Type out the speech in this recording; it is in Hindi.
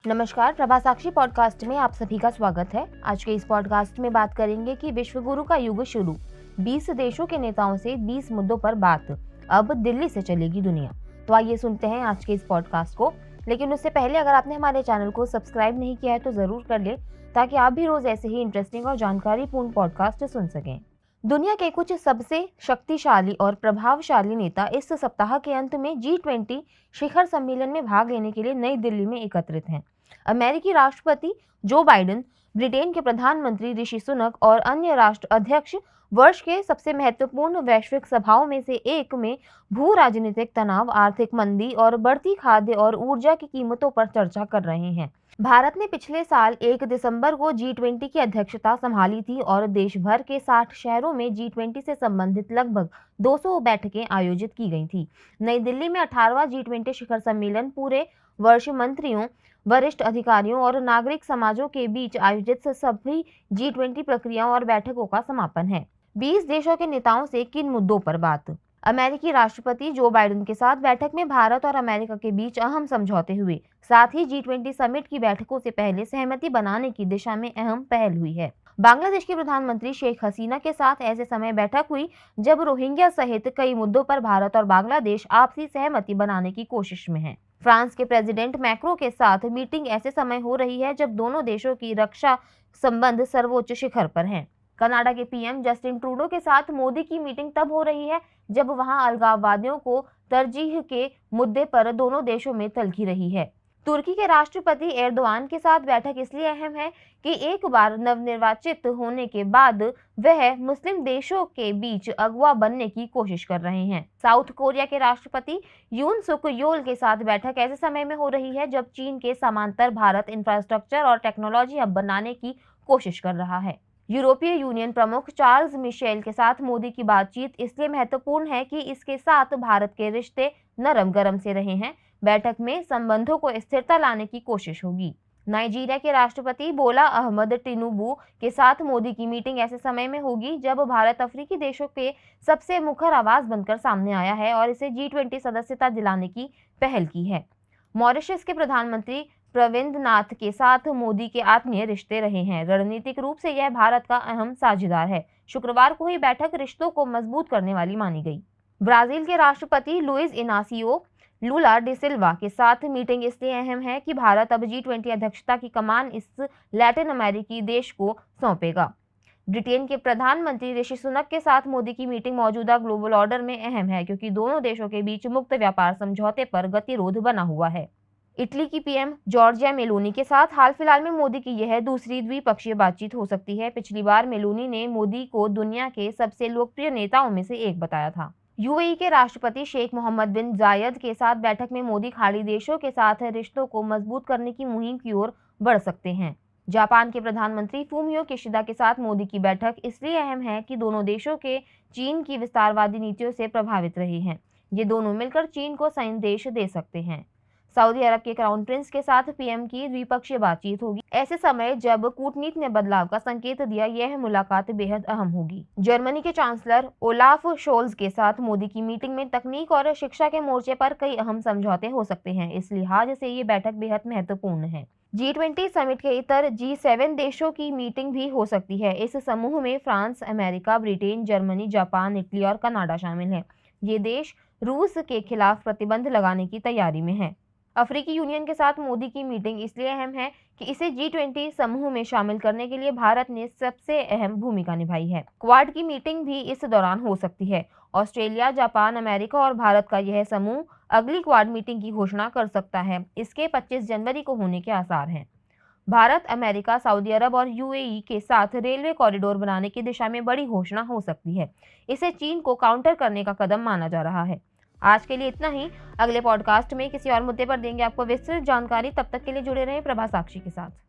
नमस्कार, प्रभा साक्षी पॉडकास्ट में आप सभी का स्वागत है। आज के इस पॉडकास्ट में बात करेंगे कि विश्व गुरु का युग शुरू, 20 देशों के नेताओं से 20 मुद्दों पर बात, अब दिल्ली से चलेगी दुनिया। तो आइए सुनते हैं आज के इस पॉडकास्ट को। लेकिन उससे पहले अगर आपने हमारे चैनल को सब्सक्राइब नहीं किया है तो जरूर कर ले, ताकि आप भी रोज ऐसे ही इंटरेस्टिंग और जानकारीपूर्ण पॉडकास्ट सुन सकें। दुनिया के कुछ सबसे शक्तिशाली और प्रभावशाली नेता इस सप्ताह के अंत में G20 शिखर सम्मेलन में भाग लेने के लिए नई दिल्ली में एकत्रित हैं। अमेरिकी राष्ट्रपति जो बाइडेन, ब्रिटेन के प्रधानमंत्री ऋषि सुनक और अन्य राष्ट्र अध्यक्ष वर्ष के सबसे महत्वपूर्ण वैश्विक सभाओं में से एक में भू राजनीतिक तनाव, आर्थिक मंदी और बढ़ती खाद्य और ऊर्जा की कीमतों पर चर्चा कर रहे हैं। भारत ने पिछले साल 1 दिसंबर को G20 की अध्यक्षता संभाली थी और देश भर के 60 शहरों में G20 से संबंधित लगभग 200 बैठकें आयोजित की गई थी। नई दिल्ली में 18वां G20 शिखर सम्मेलन पूरे वर्ष मंत्रियों, वरिष्ठ अधिकारियों और नागरिक समाजों के बीच आयोजित सभी G20 प्रक्रियाओं और बैठकों का समापन है। 20 देशों के नेताओं से किन मुद्दों पर बात। अमेरिकी राष्ट्रपति जो बाइडेन के साथ बैठक में भारत और अमेरिका के बीच अहम समझौते हुए, साथ ही G20 समिट की बैठकों से पहले सहमति बनाने की दिशा में अहम पहल हुई है। बांग्लादेश की प्रधानमंत्री शेख हसीना के साथ ऐसे समय बैठक हुई जब रोहिंग्या सहित कई मुद्दों पर भारत और बांग्लादेश आपसी सहमति बनाने की कोशिश में है। फ्रांस के प्रेसिडेंट मैक्रो के साथ मीटिंग ऐसे समय हो रही है जब दोनों देशों की रक्षा संबंध सर्वोच्च शिखर पर हैं। कनाडा के पीएम जस्टिन ट्रूडो के साथ मोदी की मीटिंग तब हो रही है जब वहां अलगाववादियों को तरजीह के मुद्दे पर दोनों देशों में तलखी रही है। तुर्की के राष्ट्रपति एर्दोआन के साथ बैठक इसलिए अहम है कि एक बार नवनिर्वाचित होने के बाद वह मुस्लिम देशों के बीच अगुवा बनने की कोशिश कर रहे हैं। साउथ कोरिया के राष्ट्रपति यून सुक योल के साथ बैठक ऐसे समय में हो रही है जब चीन के समांतर भारत इंफ्रास्ट्रक्चर और टेक्नोलॉजी हब बनाने की कोशिश कर रहा है। यूरोपीय यूनियन प्रमुख चार्ल्स मिशेल के साथ मोदी की बातचीत इसलिए महत्वपूर्ण है कि इसके साथ भारत के रिश्ते नरम गरम से रहे हैं। बैठक में संबंधों को स्थिरता लाने की कोशिश होगी। नाइजीरिया के राष्ट्रपति बोला अहमद टिनुबू के साथ मोदी की मीटिंग ऐसे समय में होगी जब भारत अफ्रीकी देशों के सबसे मुखर आवाज बनकर सामने आया है और इसे G20 सदस्यता दिलाने की पहल की है। मॉरिशस के प्रधानमंत्री प्रविंद नाथ के साथ मोदी के आत्मीय रिश्ते रहे हैं। रणनीतिक रूप से यह भारत का अहम साझेदार है। शुक्रवार को ही बैठक रिश्तों को मजबूत करने वाली मानी गई। ब्राजील के राष्ट्रपति लुइस इनासियो लूला डी सिल्वा के साथ मीटिंग इसलिए अहम है कि भारत अब G20 अध्यक्षता की कमान इस लैटिन अमेरिकी देश को सौंपेगा। ब्रिटेन के प्रधानमंत्री ऋषि सुनक के साथ मोदी की मीटिंग मौजूदा ग्लोबल ऑर्डर में अहम है क्योंकि दोनों देशों के बीच मुक्त व्यापार समझौते पर गतिरोध बना हुआ है। इटली की पीएम जॉर्जिया मेलोनी के साथ हाल फिलहाल में मोदी की यह दूसरी द्विपक्षीय बातचीत हो सकती है। पिछली बार मेलोनी ने मोदी को दुनिया के सबसे लोकप्रिय नेताओं में से एक बताया था। यूएई के राष्ट्रपति शेख मोहम्मद बिन जायद के साथ बैठक में मोदी खाड़ी देशों के साथ रिश्तों को मजबूत करने की मुहिम की ओर बढ़ सकते हैं। जापान के प्रधानमंत्री फूमियो किशिदा के साथ मोदी की बैठक इसलिए अहम है कि दोनों देशों के चीन की विस्तारवादी नीतियों से प्रभावित रहे हैं। ये दोनों मिलकर चीन को संदेश दे सकते हैं। सऊदी अरब के क्राउन प्रिंस के साथ पीएम की द्विपक्षीय बातचीत होगी। ऐसे समय जब कूटनीति ने बदलाव का संकेत दिया, यह मुलाकात बेहद अहम होगी। जर्मनी के चांसलर ओलाफ शोल्ज के साथ मोदी की मीटिंग में तकनीक और शिक्षा के मोर्चे पर कई अहम समझौते हो सकते हैं। इस लिहाज से ये बैठक बेहद महत्वपूर्ण है। G20 समिट के इतर G7 देशों की मीटिंग भी हो सकती है। इस समूह में France, America, Britain, Germany, Japan, Italy और कनाडा शामिल हैं। ये देश रूस के खिलाफ प्रतिबंध लगाने की तैयारी में है। अफ्रीकी यूनियन के साथ मोदी की मीटिंग इसलिए अहम है कि इसे G20 समूह में शामिल करने के लिए भारत ने सबसे अहम भूमिका निभाई है। क्वाड की मीटिंग भी इस दौरान हो सकती है। ऑस्ट्रेलिया, जापान, अमेरिका और भारत का यह समूह अगली क्वाड मीटिंग की घोषणा कर सकता है। इसके 25 जनवरी को होने के आसार हैं। भारत, अमेरिका, सऊदी अरब और यूएई के साथ रेलवे कॉरिडोर बनाने की दिशा में बड़ी घोषणा हो सकती है। इसे चीन को काउंटर करने का कदम माना जा रहा है। आज के लिए इतना ही। अगले पॉडकास्ट में किसी और मुद्दे पर देंगे आपको विस्तृत जानकारी। तब तक के लिए जुड़े रहें प्रभा साक्षी के साथ।